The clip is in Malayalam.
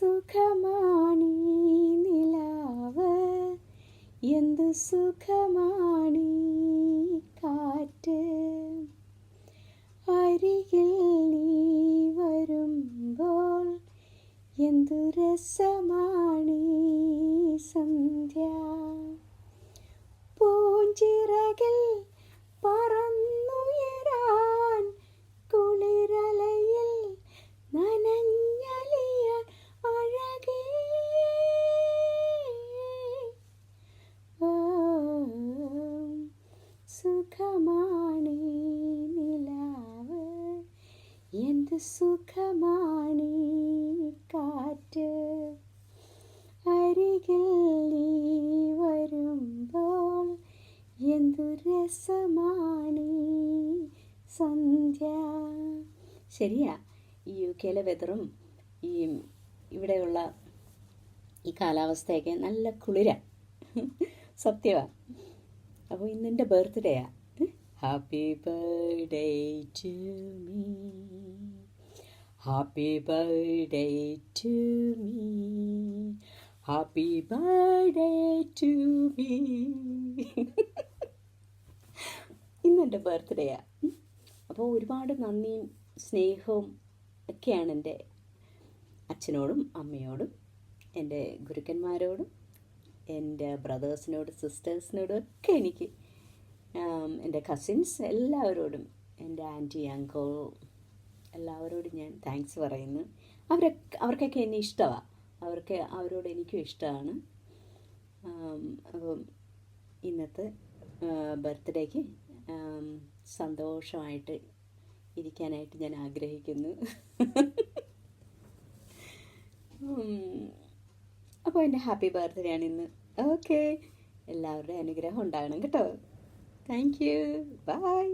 സുഖമാണീ നിലാവ്, എന്തു സുഖമാണീ കാറ്റ്. അരികിൽ നീ വരുമ്പോൾ എന്തു രസമാണീ സന്ധ്യ. പൂഞ്ചിറകിൽ പറന്നുയരാൻ, കുളിരലയിൽ നനഞ്ഞലിയാൻ അഴകേ. സുഖമാണീ നിലാവ്, എന്ത് സുഖമാണീ കാറ്റ്. അരികിൽ നീ വരുമ്പോൾ എന്തു രസമാണീ സന്ധ്യ. ശരിയാ, ഈ UK വെതറും ഈ ഇവിടെയുള്ള ഈ കാലാവസ്ഥയൊക്കെ നല്ല കുളിരാ, സത്യമാണ്. അപ്പോൾ ഇന്നെൻ്റെ ബർത്ത്ഡേയാ. Happy birthday to me, happy birthday to me, happy birthday to me. ഇന്നെൻ്റെ ബർത്ത്ഡേയാ. അപ്പോൾ ഒരുപാട് നന്ദിയും സ്നേഹവും ഒക്കെയാണ് എൻ്റെ അച്ഛനോടും അമ്മയോടും എൻ്റെ ഗുരുക്കന്മാരോടും എൻ്റെ ബ്രദേഴ്സിനോടും സിസ്റ്റേഴ്സിനോടും ഒക്കെ എനിക്ക്, എൻ്റെ കസിൻസ് എല്ലാവരോടും, എൻ്റെ ആൻറ്റി അങ്കിൾ എല്ലാവരോടും ഞാൻ താങ്ക്സ് പറയുന്നു. അവർക്കൊക്കെ എന്നെ ഇഷ്ടമാണ്, അവരോട് എനിക്കും ഇഷ്ടമാണ്. അപ്പം ഇന്നത്തെ ബർത്ത്ഡേക്ക് സന്തോഷമായിട്ട് ഇരിക്കാനായിട്ട് ഞാൻ ആഗ്രഹിക്കുന്നു. അപ്പോൾ എൻ്റെ ഹാപ്പി ബർത്ത്ഡേ ആണ് ഇന്ന്. ഓക്കെ, എല്ലാവരുടെയും അനുഗ്രഹം ഉണ്ടാകണം കേട്ടോ. Thank you, by.